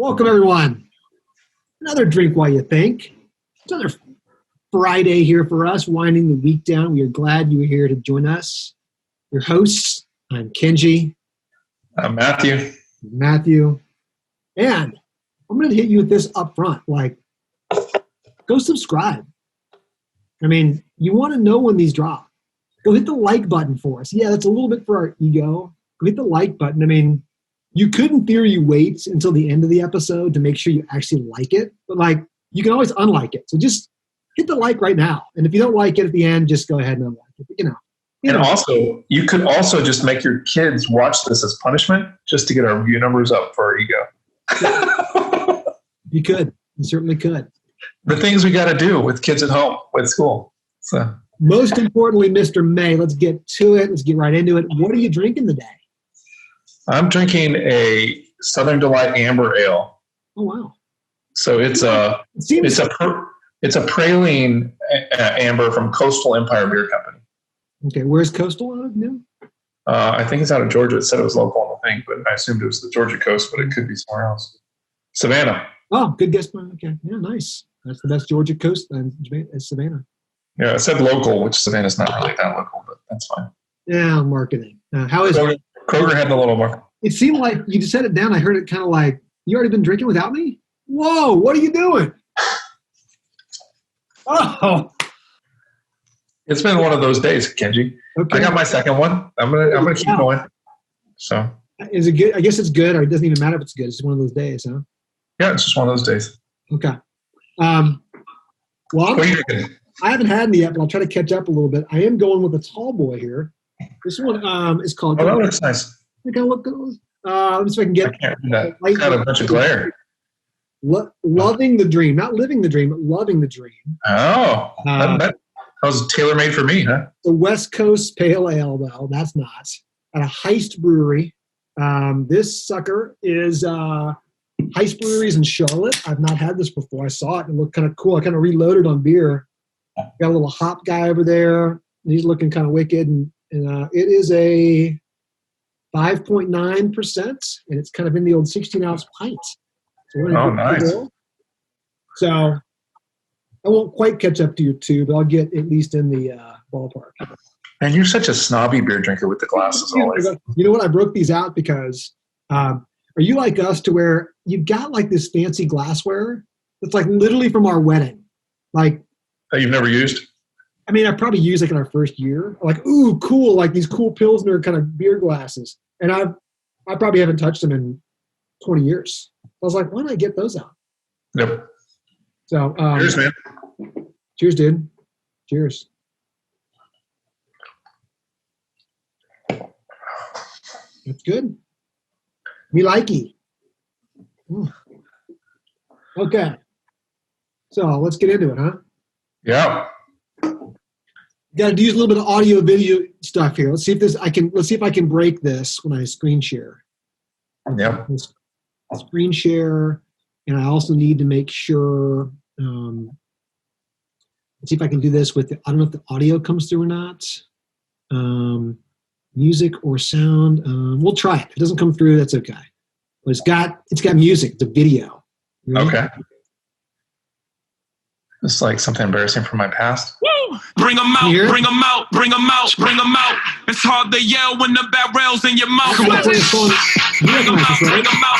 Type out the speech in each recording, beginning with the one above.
Welcome, everyone. Another drink while you think. It's another Friday here for us, winding the week down. We are glad you are here to join us. Your hosts, I'm Kenji. I'm Matthew. And I'm going to hit you with this up front. Go subscribe. I mean, you want to know when these drop. Go hit the like button for us. Yeah, that's a little bit for our ego. Go hit the like button. I mean, you could, in theory, wait until the end of the episode to make sure you actually like it. But, you can always unlike it. So just hit the like right now. And if you don't like it at the end, just go ahead and unlike it. And also, you could also just make your kids watch this as punishment just to get our view numbers up for our ego. You could. You certainly could. The things we got to do with kids at home, with school. So, most importantly, Mr. May, let's get to it. Let's get right into it. What are you drinking today? I'm drinking a Southern Delight Amber Ale. Oh, wow. So it's a praline amber from Coastal Empire Beer Company. Okay, where's Coastal out of now? I think it's out of Georgia. It said it was local on the thing, but I assumed it was the Georgia coast, but it could be somewhere else. Savannah. Oh, good guess. Okay, yeah, nice. That's the best Georgia coast, and it's Savannah. Yeah, it said local, which Savannah's not really that local, but that's fine. Yeah, marketing. How is it? Kroger had the little market. It seemed like you just set it down. I heard it kind of like, you already been drinking without me? Whoa, what are you doing? Oh. It's been one of those days, Kenji. Okay. I got my second one. I'm gonna keep going. So is it good? I guess it's good, or it doesn't even matter if it's good. It's just one of those days, huh? Yeah, it's just one of those days. Okay. Well, what are you drinking? I haven't had any yet, but I'll try to catch up a little bit. I am going with a tall boy here. This one is called. Oh, that looks nice. Let me see if I can get. I can't read that. It's got a bunch of glare. Loving the Dream, not living the dream, but loving the dream. Oh, that was tailor-made for me, huh? The West Coast Pale Ale, though. That's not. At a Heist Brewery. This sucker is Heist Brewery's in Charlotte. I've not had this before. I saw it and it looked kind of cool. I kind of reloaded on beer. Got a little hop guy over there. He's looking kind of wicked. And it is a 5.9%, and it's kind of in the old 16-ounce pint. So nice. So I won't quite catch up to your two, but I'll get at least in the ballpark. And you're such a snobby beer drinker with the glasses always. You know what? I broke these out because are you like us to where you've got this fancy glassware that's literally from our wedding? That you've never used? I mean, I probably used in our first year. Ooh, cool, these cool Pilsner kind of beer glasses. And I probably haven't touched them in 20 years. I was like, why don't I get those out? Yep. So, cheers, man. Cheers, dude. Cheers. That's good. Me likey. Okay. So let's get into it, huh? Yeah. Got to use a little bit of audio video stuff here. Let's see if I can break this when I screen share. Yeah. Screen share, and I also need to make sure. Let's see if I can do this with. I don't know if the audio comes through or not. Music or sound. We'll try it. If it doesn't come through, that's okay. But it's got music. It's a video. Right? Okay. It's like something embarrassing from my past. Woo! Bring them out, bring them out, bring them out, bring them out. It's hard to yell when the barrel's in your mouth. Bring them out, bring them out, bring them out.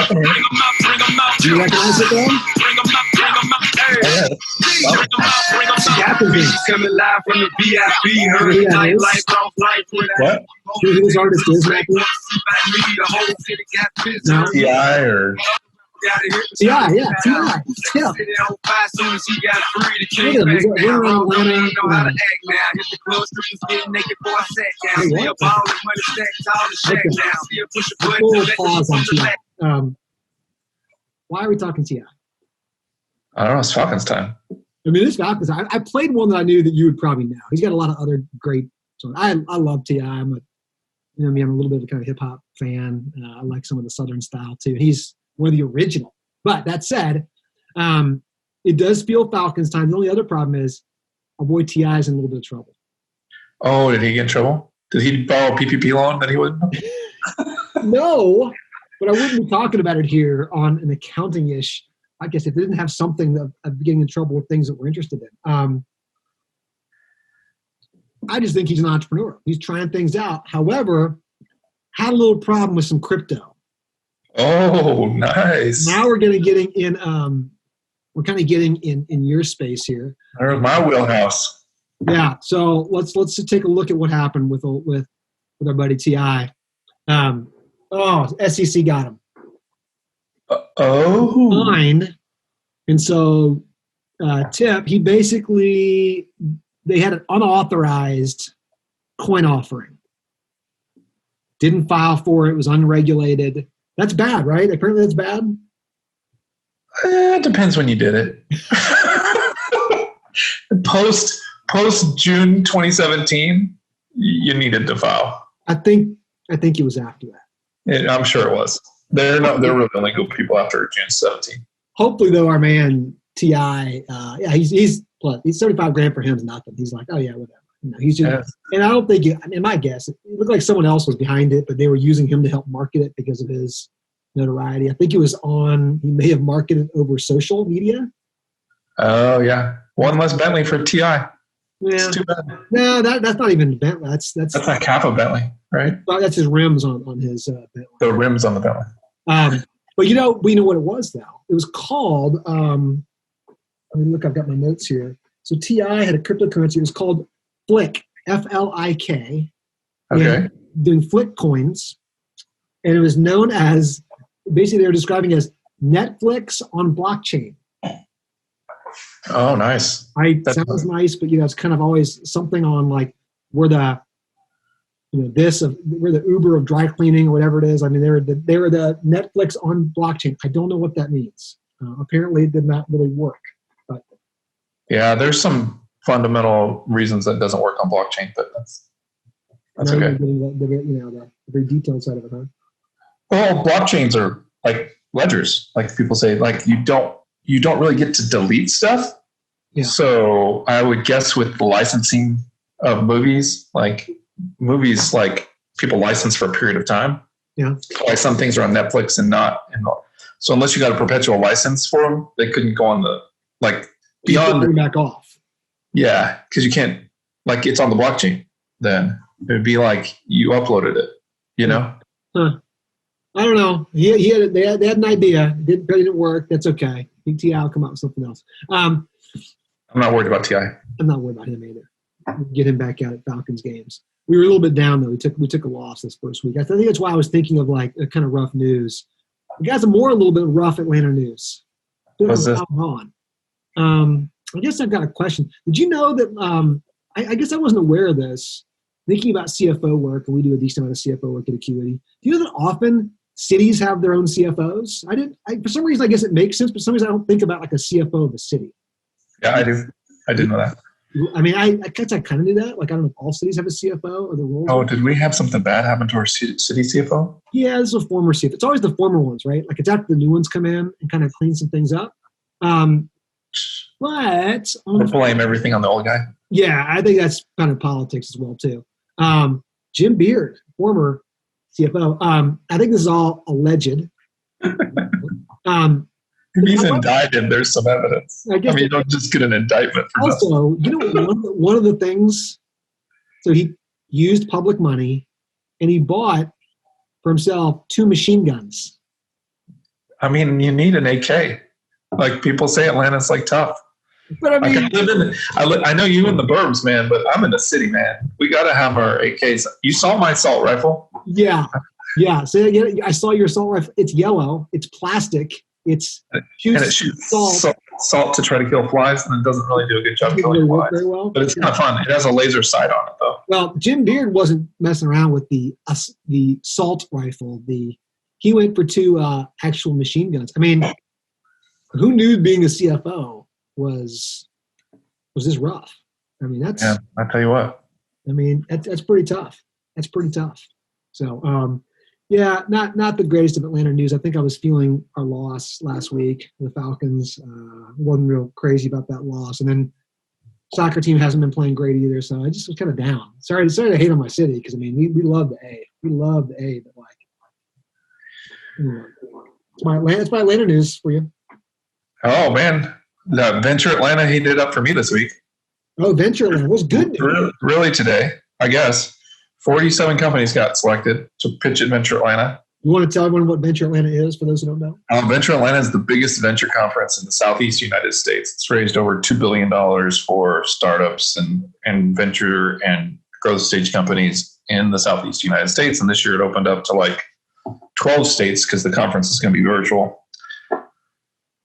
Bring them out, bring them out. Do you recognize it, though? Bring them out, bring them out. Bring them out, bring them out. Coming live from the VIP. Hurry, night life, off life. What? Who this artist is, Matthew? No. T.I. or... Yeah. Look at him. We're around Atlanta. Pause on T.I. Why are we talking T.I.? I don't know. It's Falcons time. I mean, it's Falcons. I played one that I knew that you would probably know. He's got a lot of other great songs. I love T.I. I'm a little bit of a kind of hip hop fan. I like some of the Southern style too. He's one of the original. But that said, it does feel Falcons time. The only other problem is our boy T.I. is in a little bit of trouble. Oh, did he get in trouble? Did he borrow a PPP loan that he wouldn't? No, But I wouldn't be talking about it here on an accounting-ish. I guess if it didn't have something that I'd be getting in trouble with things that we're interested in. I just think he's an entrepreneur. He's trying things out. However, had a little problem with some crypto. Oh, nice. Now we're going to getting in. We're kind of getting in your space here. There's my wheelhouse. Yeah. So let's just take a look at what happened with our buddy Ti. SEC got him. Fine. And so Tip, he basically, they had an unauthorized coin offering. Didn't file for it. It was unregulated. That's bad, right? Apparently that's bad. It depends when you did it. Post June 2017, you needed to file. I think it was after that. I'm sure it was. They're really only good people after June 17. Hopefully, though, our man Ti, he's 75 grand for him is nothing. He's like, oh yeah, whatever. He's just, and I don't think my guess, it looked like someone else was behind it, but they were using him to help market it because of his notoriety. I think he may have marketed over social media. Oh yeah, one less Bentley for Ti. Yeah, it's too bad. No, that's not even Bentley. That's not half a Bentley, right? That's his rims on his Bentley. The rims on the Bentley. But we know what it was now. It was called. Look, I've got my notes here. So Ti had a cryptocurrency. It was called Flick, Flik. Okay. Doing Flick coins, and it was known as, basically they were describing as Netflix on blockchain. Oh, nice. Sounds nice, but it's kind of always something on like we're the Uber of dry cleaning or whatever it is. I mean, they were the Netflix on blockchain. I don't know what that means. Apparently, it did not really work. But yeah, there's some fundamental reasons that doesn't work on blockchain, but that's okay. The very detailed side of it, huh? Well, blockchains are like ledgers. Like people say, like you don't really get to delete stuff. Yeah. So I would guess with the licensing of movies, like people license for a period of time. Yeah. Like some things are on Netflix and not. So unless you got a perpetual license for them, they couldn't go on the beyond. Bring back off. Yeah, because you can't, it's on the blockchain. Then it would be like you uploaded it. Huh. I don't know. They had an idea. It didn't work. That's okay. I think Ti will come out with something else. I'm not worried about Ti. I'm not worried about him either. Get him back out at Falcons games. We were a little bit down though. We took a loss this first week. I think that's why I was thinking of a kind of rough news. We got some more a little bit rough Atlanta news. What's this? I guess I've got a question. Did you know that? I guess I wasn't aware of this. Thinking about CFO work, and we do a decent amount of CFO work at Acuity. Do you know that often cities have their own CFOs? For some reason, I guess it makes sense, but for some reason I don't think about a CFO of a city. Yeah, I do. I didn't know that. I mean, I guess I kind of knew that. I don't know if all cities have a CFO or the roles. Oh, did we have something bad happen to our city CFO? Yeah, this is a former CFO. It's always the former ones, right? It's after the new ones come in and kind of clean some things up. But blame everything on the old guy. Yeah, I think that's kind of politics as well too. Jim Beard, former CFO. I think this is all alleged. If he's indicted, there's some evidence. You don't just get an indictment for also, one of the things, so he used public money and he bought for himself 2 machine guns. I mean, you need an AK. People say Atlanta's tough. But I mean, I know you in the burbs, man, but I'm in the city, man. We got to have our AKs. You saw my assault rifle? Yeah. So I saw your assault rifle. It's yellow. It's plastic. It shoots salt to try to kill flies, and it doesn't really do a good job killing flies. Very well. But it's kind of fun. It has a laser sight on it, though. Well, Jim Beard wasn't messing around with the salt rifle. He went for 2 actual machine guns. I mean, who knew being a CFO was this rough? I mean, I tell you what. I mean, that's pretty tough. That's pretty tough. So, not the greatest of Atlanta news. I think I was feeling our loss last week. The Falcons wasn't real crazy about that loss, and then soccer team hasn't been playing great either. So I just was kind of down. Sorry to hate on my city because I mean we love the A. We love the A, but It's my Atlanta news for you. Oh man, Venture Atlanta heated it up for me this week. Oh, Venture Atlanta was good. Really today, I guess. 47 companies got selected to pitch at Venture Atlanta. You want to tell everyone what Venture Atlanta is for those who don't know? Venture Atlanta is the biggest venture conference in the Southeast United States. It's raised over $2 billion for startups and venture and growth stage companies in the Southeast United States. And this year it opened up to like 12 states because the conference is going to be virtual.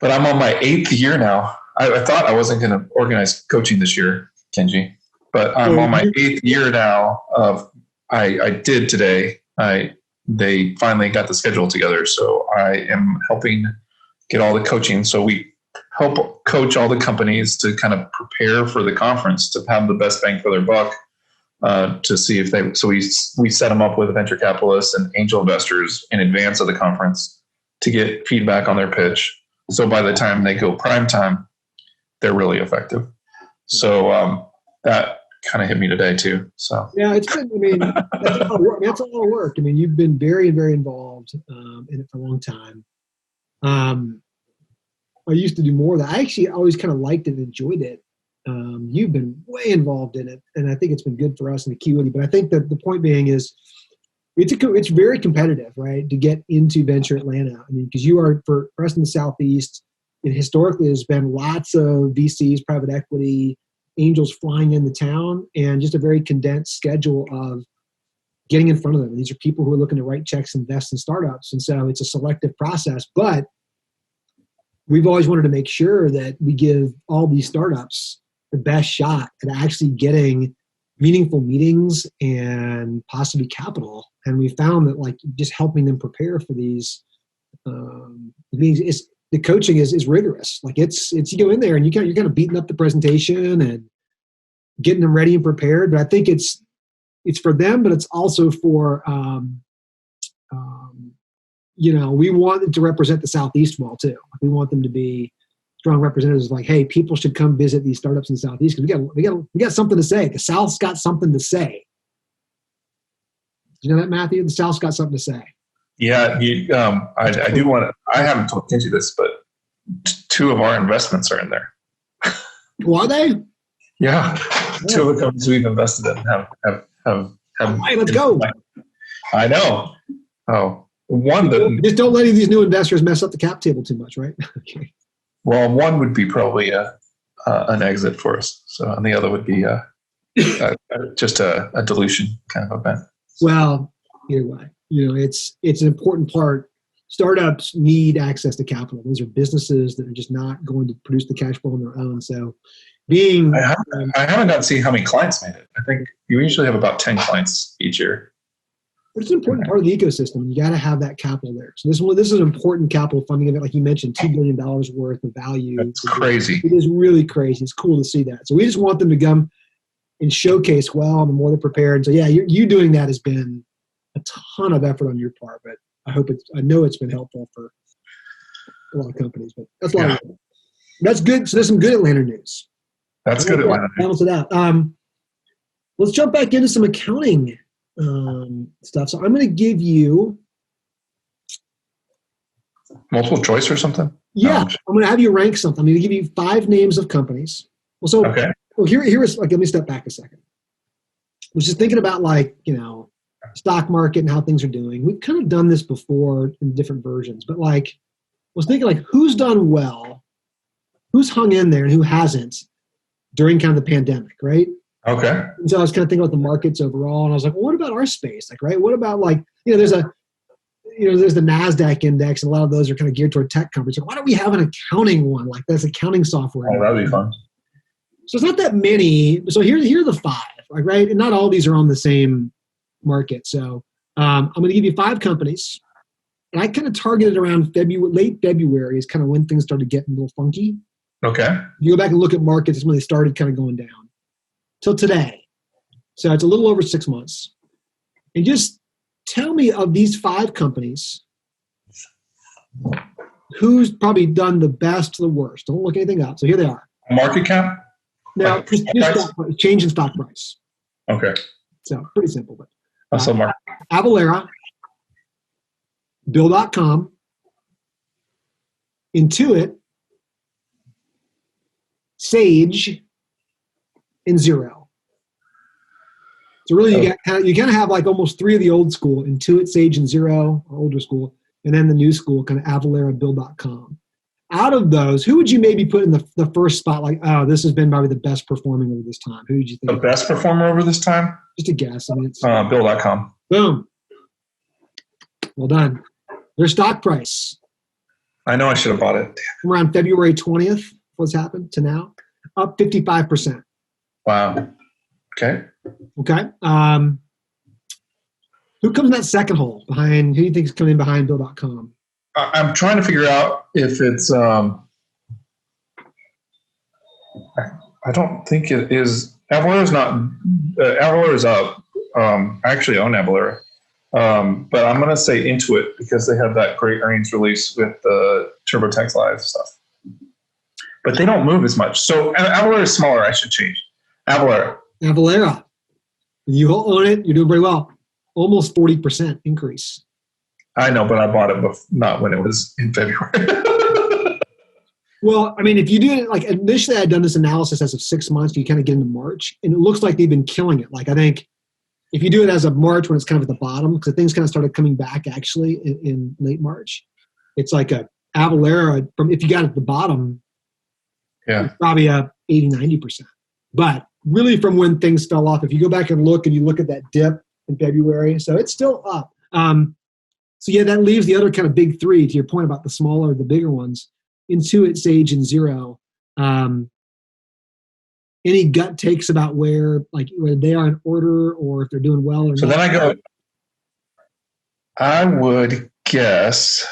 But I'm on my 8th year now. I thought I wasn't going to organize coaching this year, Kenji, but I'm on my 8th year now of I did today. They finally got the schedule together. So I am helping get all the coaching. So we help coach all the companies to kind of prepare for the conference to have the best bang for their buck, to see if we set them up with venture capitalists and angel investors in advance of the conference to get feedback on their pitch. So by the time they go prime time, they're really effective. So that kind of hit me today too. So yeah, it's been. I mean, that's a lot of work. That's a lot of work. I mean, you've been very, very involved in it for a long time. I used to do more of that. I actually always kind of liked it and enjoyed it. You've been way involved in it, and I think it's been good for us in Acuity. But I think that the point being is, it's very competitive, right, to get into Venture Atlanta. I mean, because you are for us in the Southeast. It historically has been lots of VCs, private equity, angels flying into town, and just a very condensed schedule of getting in front of them. These are people who are looking to write checks, invest in startups. And so it's a selective process, but we've always wanted to make sure that we give all these startups the best shot at actually getting meaningful meetings and possibly capital. And we found that like just helping them prepare for these meetings, the coaching is rigorous. Like it's you go in there and you're kind of beating up the presentation and getting them ready and prepared. But I think it's for them, but it's also for we want them to represent the Southeast well too. We want them to be strong representatives. Like, hey, people should come visit these startups in the Southeast because we got something to say. The South's got something to say. You know that, Matthew? The South's got something to say. Yeah, I do want to. I haven't told Kenji this, but 2 of our investments are in there. Well, are they? Yeah, 2 of the companies we've invested in have. All right, let's go. I know. Oh, one that just don't let any of these new investors mess up the cap table too much, right? Okay. Well, one would be probably an exit for us. So, and the other would be just a dilution kind of event. Well, either way, it's an important part. Startups need access to capital. Those are businesses that are just not going to produce the cash flow on their own. So, I haven't got to see how many clients made it. I think you usually have about 10 clients each year. But it's an important part of the ecosystem. You got to have that capital there. So this is an important capital funding event, like you mentioned, $2 billion worth of value. That's crazy. It is really crazy. It's cool to see that. So we just want them to come and showcase well, and the more they're prepared. So yeah, you doing that has been a ton of effort on your part, but I know it's been helpful for a lot of companies. But that's a lot of work. That's good. So there's some good Atlanta news. That's good Atlanta news. Balance it out. Let's jump back into some accounting stuff. So I'm going to give you multiple choice or something. Yeah, I'm going to have you rank something. I'm going to give you 5 names of companies. Okay. Well, here is like, let me step back a second. I was just thinking about stock market and how things are doing. We've kind of done this before in different versions, but I was thinking who's done well, who's hung in there, and who hasn't during kind of the pandemic, right? Okay. And so I was kind of thinking about the markets overall, and I was like, well, what about our space? Right? What about there's the NASDAQ index, and a lot of those are kind of geared toward tech companies. Why don't we have an accounting one? That's accounting software. Oh, that'd be fun. So it's not that many. So here are the 5, right? And not all these are on the same market. So I'm going to give you 5 companies. And I kind of targeted around late February is kind of when things started getting a little funky. Okay. You go back and look at markets, it's when they started kind of going down. Till today. So it's a little over 6 months. And just tell me, of these 5 companies, who's probably done the best to the worst. Don't look anything up. So here they are. Market cap? Now, change in stock price. Okay. So pretty simple. But market. Avalara, Bill.com, Intuit, Sage, and Zero. So really, you kind of have like almost three of the old school: Intuit, Sage, and Zero, or older school, and then the new school, kind of Avalara, Bill.com. Out of those, who would you maybe put in the first spot? Like, oh, this has been probably the best performing over this time. Who would you think? The best performer over this time? Just a guess. I mean, it's Bill.com. Boom. Well done. Their stock price. I know I should have bought it. From around February 20th, what's happened to now? Up 55%. Wow. Okay. Okay. Who comes in that second hole behind? Who do you think is coming in behind Bill.com? I'm trying to figure out if it's. I don't think it is. Avalara's not. Avalara's up. I actually own Avalara, but I'm going to say Intuit because they have that great earnings release with the TurboTax Live stuff. But they don't move as much. So Avalara is smaller. I should change. Avalara. You own it. You're doing very well. Almost 40% increase. I know, but I bought it not when it was in February. Well, I mean, if you do it, like initially I'd done this analysis as of 6 months, you kind of get into March, and it looks like they've been killing it. Like I think if you do it as of March when it's kind of at the bottom, because things kind of started coming back actually in late March, it's like a Avalara from if you got at the bottom, yeah, it's probably up 80-90%. But really from when things fell off, if you go back and you look at that dip in February, so it's still up. So yeah, that leaves the other kind of big three, to your point about the smaller, the bigger ones, Intuit, Sage, and Zero. Any gut takes about where they are in order or if they're doing well or so not? Then I would guess,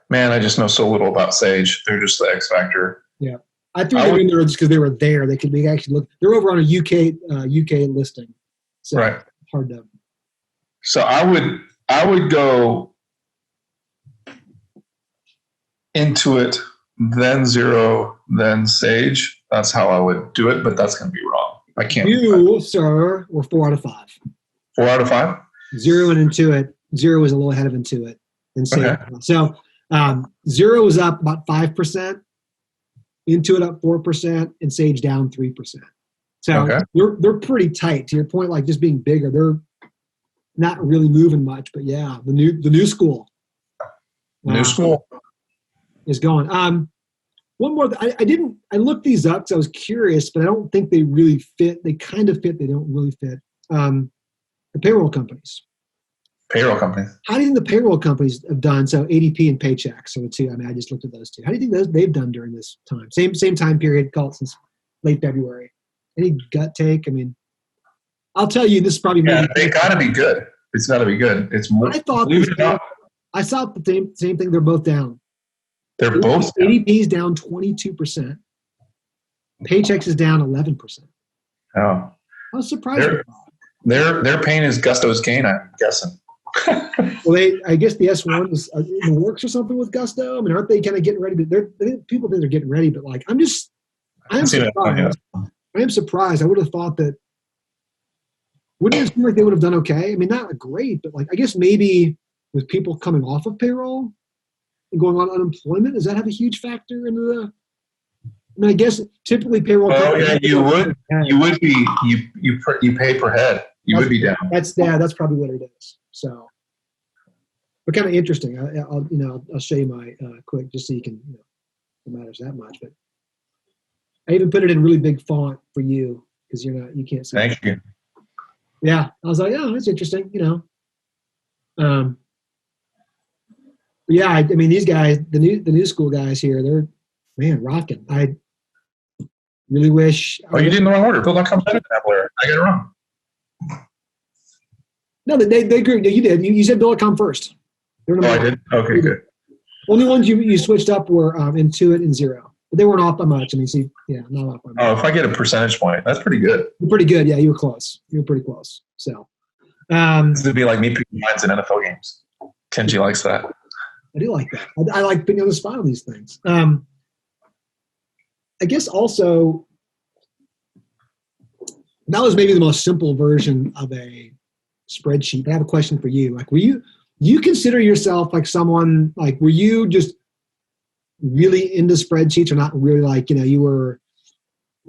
man, I just know so little about Sage. They're just the X factor. Yeah. I threw them in there just because they were there. They could actually look. They're over on a UK listing. So right. Hard to. So I would go Intuit, then Zero, then Sage. That's how I would do it, but that's going to be wrong. I can't. You, sir, were 4 out of 5. 4 out of 5? Zero and Intuit. Zero was a little ahead of Intuit and Sage. Okay. So Zero was up about 5%, Intuit up 4%, and Sage down 3%. So okay. they're pretty tight. To your point, like just being bigger, they're not really moving much. But yeah, the new school. New school is going. One more. I looked these up because I was curious, but I don't think they really fit. They kind of fit. They don't really fit. The payroll companies. Payroll companies. How do you think the payroll companies have done? So ADP and Paychex. So the two. I mean, I just looked at those two. How do you think they've done during this time? Same time period. Call it since late February. Any gut take? I mean, I'll tell you. This is probably. Yeah, they got to be good. It's got to be good. It's more. I thought. I saw the same thing. They're both down. They're both down. ADP is down 22%. Paychex is down 11%. Oh, I was surprised. Their pain is Gusto's gain, I'm guessing. Well, I guess the S1 is in the works or something with Gusto. I mean, aren't they kind of getting ready? But people think they're getting ready, but like, I am surprised. I am surprised. I would have thought that. Wouldn't it seem like they would have done okay? I mean, not great, but like, I guess maybe with people coming off of payroll and going on unemployment, does that have a huge factor into the? I mean, I guess typically payroll. Oh yeah, you would be you pay per head. You would be down. That's probably what it is. So, but kind of interesting. I'll show you my quick just so you can. It matters that much, but I even put it in really big font for you because you can't see. Thank you. Yeah, I was like, oh, that's interesting. Yeah, I mean, these guys, the new school guys here, they're rocking. I really wish. Oh, you did in the wrong order. Bill.com better than Avalara. I got it wrong. No, they agree. No, you did. You said Bill.com first. I did? Okay, good. Only ones you switched up were Intuit and Zero. But they weren't off by much. I mean, see, yeah, not off by much. Oh, if I get a percentage point, that's pretty good. You're pretty good. Yeah, you were close. You were pretty close. So. This would be like me picking lines in NFL games. Kenji likes that. I do like that. I like putting on the spot on these things. I guess also that was maybe the most simple version of a spreadsheet. I have a question for you. Like, do you consider yourself like someone, like, were you just really into spreadsheets or not really, like, were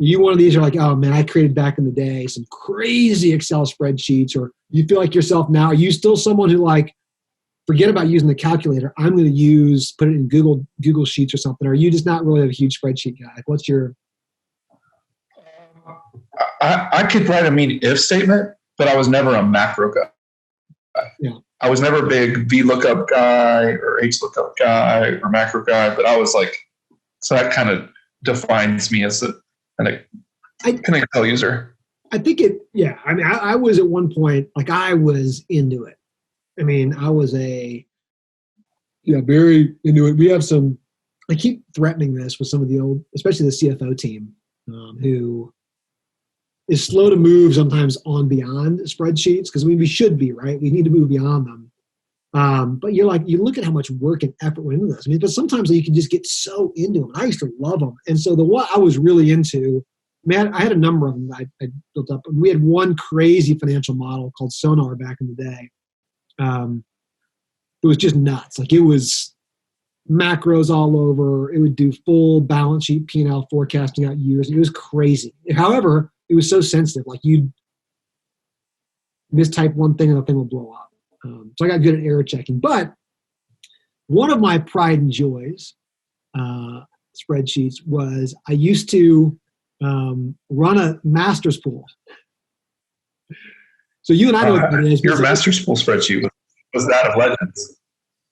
you one of these are like, oh man, I created back in the day some crazy Excel spreadsheets, or you feel like yourself now? Are you still someone who, like, forget about using the calculator, I'm going to put it in Google Sheets or something? Or are you just not really a huge spreadsheet guy? Like, what's your... I could write a mean if statement, but I was never a macro guy. Yeah. I was never a big VLOOKUP guy or HLOOKUP guy or macro guy, but I was like, so that kind of defines me as an Excel user. I think I mean, I was at one point, like, I was into it. I mean, I was very into it. We have I keep threatening this with some of the old, especially the CFO team, who is slow to move sometimes on beyond spreadsheets, because we should be, right? We need to move beyond them. But you look at how much work and effort went into this. I mean, but sometimes you can just get so into them. I used to love them. And so what I was really into, man, I had a number of them that I built up. We had one crazy financial model called Sonar back in the day. It was just nuts. Like, it was macros all over. It would do full balance sheet P&L forecasting out years. It was crazy. However, it was so sensitive. Like, you'd mistype one thing and the thing would blow up. So I got good at error checking. But one of my pride and joys, spreadsheets, was I used to run a master's pool. So you and I know what that is. Your master's pool spreadsheet was that of Legends.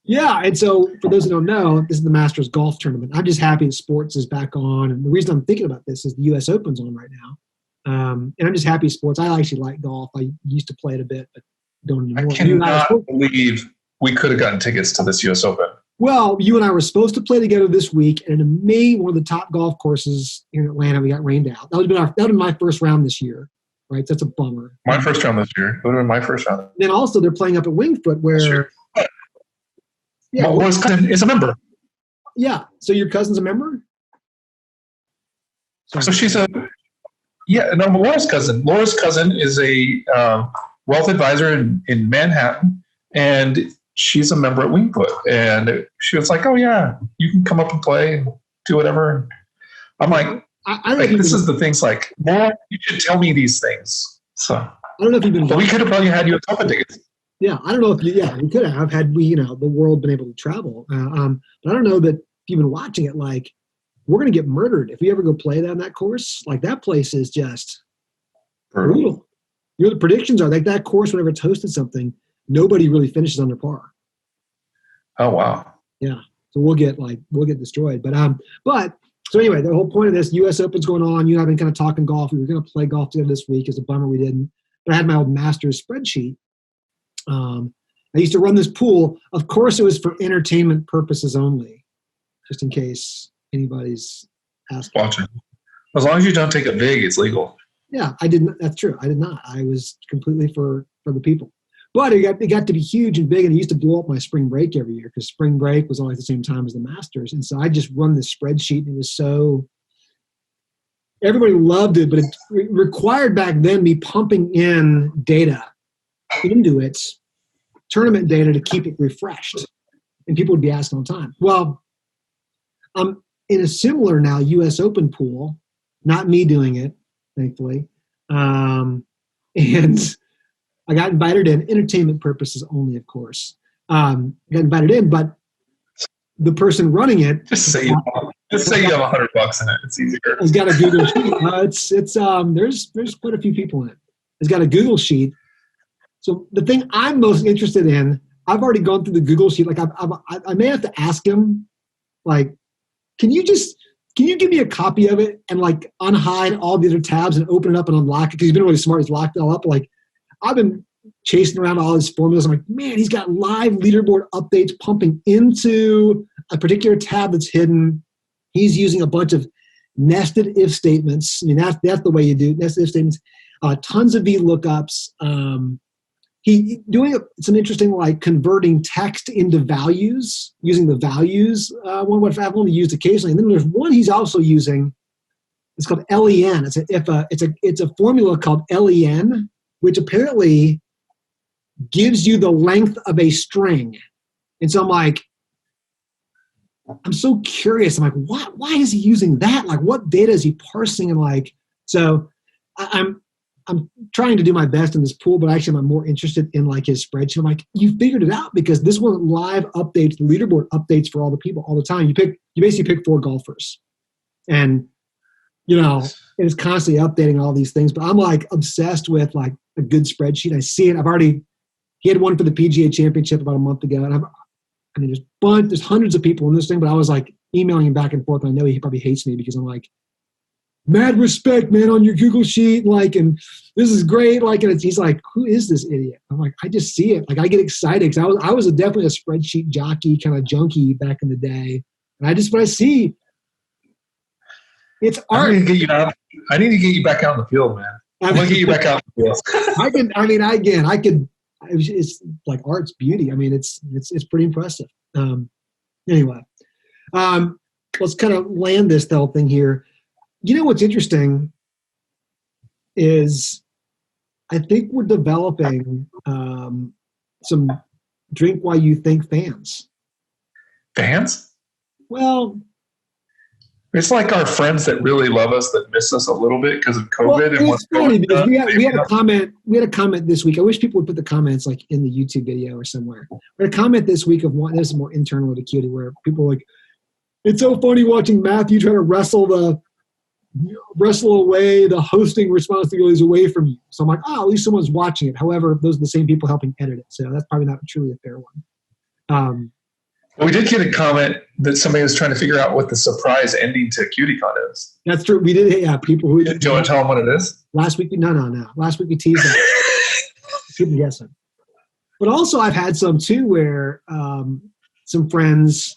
Yeah, and so for those who don't know, this is the Masters Golf Tournament. I'm just happy that sports is back on, and the reason I'm thinking about this is the U.S. Open's on right now. And I'm just happy sports. I actually like golf. I used to play it a bit, but don't anymore. I cannot believe we could have gotten tickets to this U.S. Open. Well, you and I were supposed to play together this week, and in May, one of the top golf courses here in Atlanta, we got rained out. That would have been my first round this year, right? So that's a bummer. My first round this year. It would have been my first round. And then also they're playing up at Wingfoot, where Laura's cousin is a member. Yeah. So your cousin's a member? So she's Laura's cousin. Laura's cousin is a wealth advisor in Manhattan, and she's a member at Wingfoot. And she was like, "Oh yeah, you can come up and play and do whatever." And I'm like, this is the things, like, Laura, you should tell me these things. So I don't know if you've been. But we could have probably had you a couple of tickets. Yeah, I don't know if we could have had the world been able to travel. But I don't know that if you've been watching it, like, we're going to get murdered if we ever go play on that course. Like, that place is just brutal. The predictions are like that course, whenever it's hosted something, nobody really finishes under par. Oh wow. Yeah. So we'll get destroyed. But so anyway, the whole point of this, U.S. Open's going on. You and I have been kind of talking golf. We were going to play golf together this week. It's a bummer we didn't. But I had my old Masters spreadsheet. I used to run this pool. Of course, it was for entertainment purposes only, just in case anybody's asking. Watching. As long as you don't take a vig, it's legal. Yeah, I didn't. That's true. I did not. I was completely for the people. But it got to be huge and big, and it used to blow up my spring break every year, because spring break was always the same time as the Masters. And so I just run this spreadsheet, and it was so – everybody loved it, but it required back then me pumping in data into it, tournament data, to keep it refreshed. And people would be asking all the time. Well, I'm in a similar now U.S. Open pool, not me doing it, thankfully. And I got invited in, entertainment purposes only, of course. Got invited in, but the person running it, just say you have $100 in it. It's easier. Has got a Google sheet. There's quite a few people in it. It's got a Google sheet. So the thing I'm most interested in, I've already gone through the Google sheet. Like, I may have to ask him, like, can you give me a copy of it and, like, unhide all the other tabs and open it up and unlock it? Because he's been really smart. He's locked it all up. Like, I've been chasing around all his formulas. I'm like, man, he's got live leaderboard updates pumping into a particular tab that's hidden. He's using a bunch of nested if statements. I mean, that's the way you do nested if statements. Tons of VLOOKUPs. He doing some interesting, like, converting text into values, using the values. One what I've only used occasionally. And then there's one he's also using. It's called LEN. It's a formula called LEN, which apparently gives you the length of a string. And so I'm like, I'm so curious. I'm like, why is he using that? Like, what data is he parsing? And like, so I'm trying to do my best in this pool, but actually I'm more interested in like his spreadsheet. I'm like, you figured it out because this one live updates, the leaderboard updates for all the people all the time. You basically pick 4 golfers, and it's constantly updating all these things. But I'm like obsessed with like a good spreadsheet. I see it. He had one for the PGA Championship about a month ago, and there's hundreds of people in this thing, but I was like emailing him back and forth. And I know he probably hates me because I'm like, mad respect, man, on your Google sheet, like, and this is great, like, and he's like, who is this idiot? I'm like, I just see it, like, I get excited because I was definitely a spreadsheet jockey, kind of junkie back in the day, and when I see it's art. I need to get you back out in the field, man. I want to get you back out in the field. It's like art's beauty. I mean, it's pretty impressive. Anyway, let's kind of land this whole thing here. What's interesting is I think we're developing some Drink Why You Think fans. Fans? Well, it's like our friends that really love us that miss us a little bit because of COVID. Well, it's funny because we had a comment. We had a comment this week. I wish people would put the comments like in the YouTube video or somewhere. We had a comment this week of one. This is more internal to Cutie, where people are like, "It's so funny watching Matthew try to wrestle away the hosting responsibilities away from you." So I'm like, at least someone's watching it. However, those are the same people helping edit it. So that's probably not truly a fair one. We did get a comment that somebody was trying to figure out what the surprise ending to CutieCon is. That's true. We did. Yeah, people who. Do you want to tell them what it is? Last week, no. Last week we teased that. People guessing. But also I've had some too where some friends,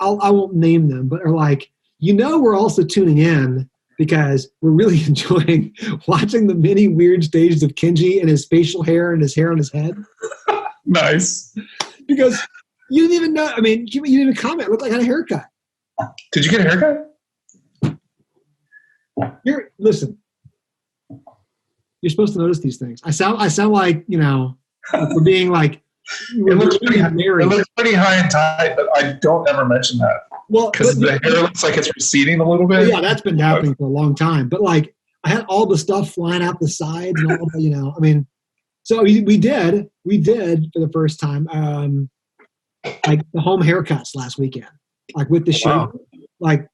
I won't name them, but are like, we're also tuning in because we're really enjoying watching the many weird stages of Kenji and his facial hair and his hair on his head. Nice. Because you didn't even know. I mean, you didn't even comment. It looked like I had a haircut. Did you get a haircut? Listen. You're supposed to notice these things. I sound like, we're being like. It looks pretty high and tight, but I don't ever mention that. Well, because the hair looks like it's receding a little bit. Yeah, that's been happening for a long time. But like, I had all the stuff flying out the sides and all the, I mean, so we did for the first time, like the home haircuts last weekend, like with the shaver. Wow. Like,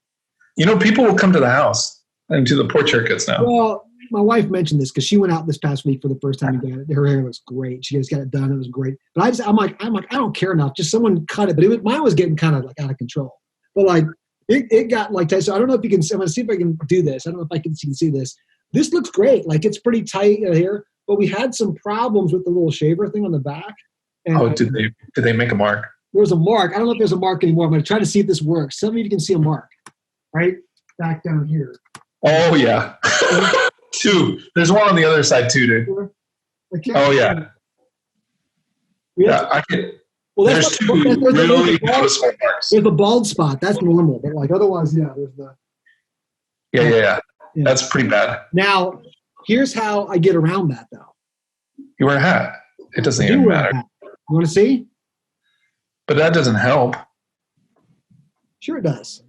people will come to the house and do the porch haircuts now. Well, my wife mentioned this because she went out this past week for the first time and got it. Her hair looks great. She just got it done. It was great. But I'm like, I don't care enough. Just someone cut it. But mine was getting kind of like out of control. But like, it got like tight. So I don't know if you can. I'm going to see if I can do this. I don't know if you can see this. This looks great. Like it's pretty tight here. But we had some problems with the little shaver thing on the back. And did they make a mark? There was a mark. I don't know if there's a mark anymore. I'm going to try to see if this works. Some of you can see a mark right back down here. Oh yeah. 2. There's one on the other side too, dude. Oh yeah. Yeah, I can. Well, there's 2 really noticeable marks. There's a bald spot. That's normal, but like otherwise, yeah. There's the. Yeah. That's pretty bad. Now, here's how I get around that, though. You wear a hat. It doesn't even matter. You want to see? But that doesn't help. Sure, it does.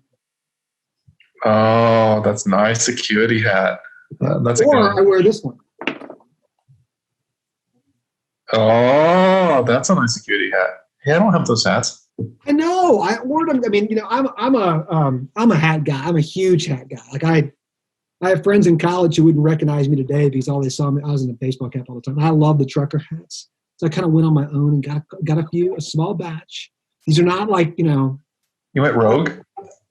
Oh, that's nice. A cutie hat. I wear this one. Oh, that's a nice cutie hat. Hey, I don't have those hats. I know. I ordered them. I mean, I'm a hat guy. I'm a huge hat guy. Like I have friends in college who wouldn't recognize me today because all they saw me. I was in a baseball cap all the time. I love the trucker hats, so I kind of went on my own and got a small batch. These are not like You went rogue.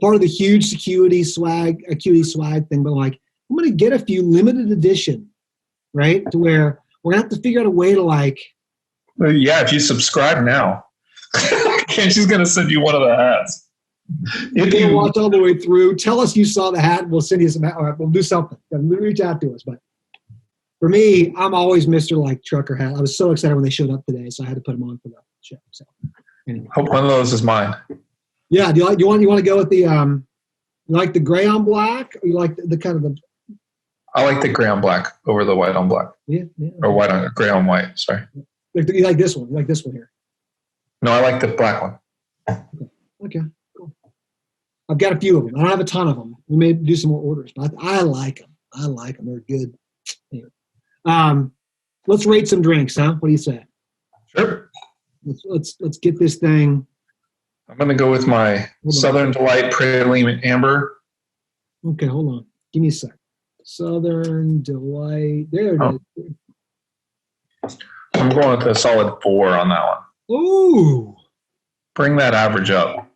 Part of the huge cutie swag thing, but like I'm going to get a few limited edition, right? To where we're going to have to figure out a way to like. Well, yeah, if you subscribe now, she's going to send you one of the hats. If you watch all the way through, tell us you saw the hat, and we'll send you some. All right, we'll do something. Reach out to us. But for me, I'm always Mr. like trucker hat. I was so excited when they showed up today, so I had to put them on for the show. So anyway. Hope one of those is mine. Yeah. You want to go with the you like the gray on black, or you like the kind of the. I like the gray on black over the white on black. Yeah. Or gray on white. Sorry. You like this one? You like this one here? No, I like the black one. Okay, cool. I've got a few of them. I don't have a ton of them. We may do some more orders, but I like them. They're good. Anyway. Let's rate some drinks, huh? What do you say? Sure. Let's get this thing. I'm going to go with my Southern Delight Praline Amber. Okay, hold on. Give me a sec. Southern Delight. There it is. I'm going with a solid 4 on that one. Ooh. Bring that average up.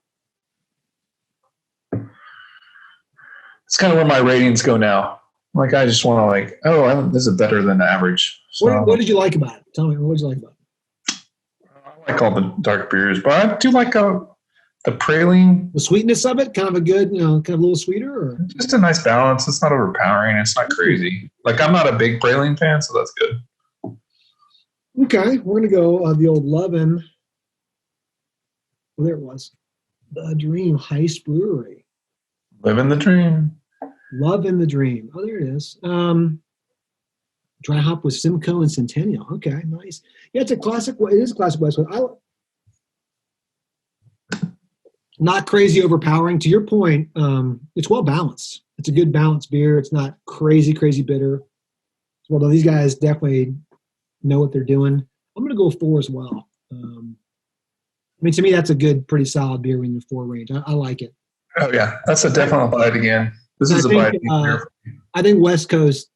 It's kind of where my ratings go now. Like, I just want to this is better than average. So, what did you like about it? Tell me, what did you like about it? I like all the dark beers, but I do like the praline. The sweetness of it, kind of a good, kind of a little sweeter? Or? Just a nice balance. It's not overpowering. It's not crazy. Like, I'm not a big praline fan, so that's good. Okay, we're going to go the old Lovin. Well, there it was. The Dream Heist Brewery. Living the dream. Lovin The Dream. Oh, there it is. Dry hop with Simcoe and Centennial. Okay, nice. Yeah, it's a classic. It is a classic West Coast. Not crazy overpowering. To your point, it's well balanced. It's a good balanced beer. It's not crazy bitter. Well, these guys definitely know what they're doing. I'm going to go 4 as well. To me, that's a good, pretty solid beer in the 4 range. I like it. Oh, yeah. That's a definite bite again. This is a bite beer. I think West Coast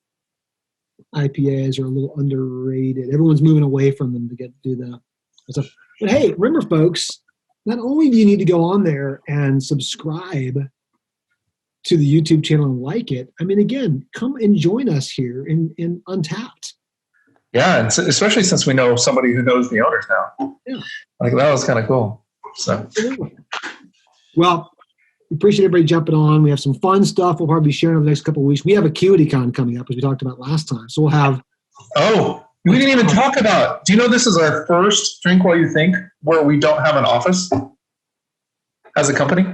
IPAs are a little underrated. Everyone's moving away from them to do that stuff. But hey, remember, folks, not only do you need to go on there and subscribe to the YouTube channel and like it, again, come and join us here in Untapped. Yeah, and especially since we know somebody who knows the owners now. Yeah. Like, that was kind of cool. So. Absolutely. Well, we appreciate everybody jumping on. We have some fun stuff we'll probably be sharing over the next couple of weeks. We have a CuityCon coming up, as we talked about last time. So we'll have... Oh, we didn't even talk about... Do you know this is our first Drink While You Think where we don't have an office as a company?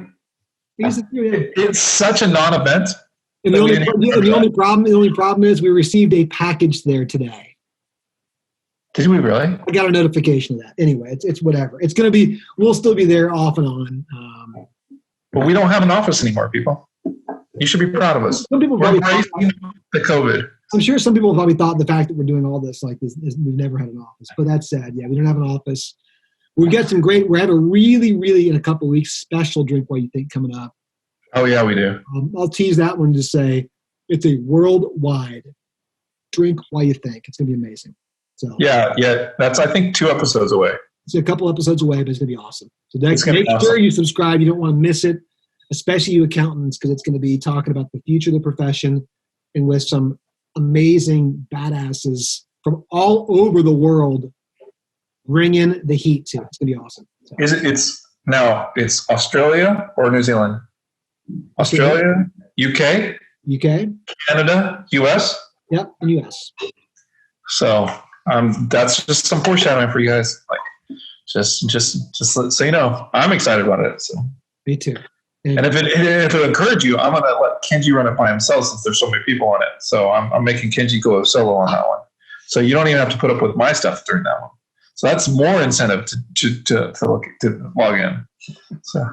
It's such a non-event. And the only problem is we received a package there today. Did we really? I got a notification of that. Anyway, it's whatever. It's going to be... We'll still be there off and on. But we don't have an office anymore, people. You should be proud of us. Some people probably the COVID. I'm sure some people probably thought the fact that we're doing all this like this, we've never had an office. But that's sad. Yeah, we don't have an office. We've got some great. We have a really, really in a couple of weeks special Drink While You Think coming up. Oh yeah, we do. I'll tease that one to say it's a worldwide Drink While You Think. It's going to be amazing. So yeah. That's I think 2 episodes away. It's a couple episodes away, but it's going to be awesome. So make sure you subscribe. You don't want to miss it, especially you accountants, because it's going to be talking about the future of the profession and with some amazing badasses from all over the world bringing the heat to it. It's going to be awesome. So. It's Australia or New Zealand? Australia, UK, Canada, US? Yep, and US. So that's just some foreshadowing for you guys. Like, just so you know, I'm excited about it. So me too. And if it encourage you, I'm gonna let Kenji run it by himself since there's so many people on it. So I'm making Kenji go solo on that one. So you don't even have to put up with my stuff during that one. So that's more incentive to log in. So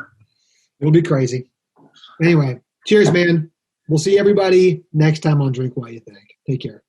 it'll be crazy. Anyway, cheers, man. We'll see everybody next time on Drink While You Think. Take care.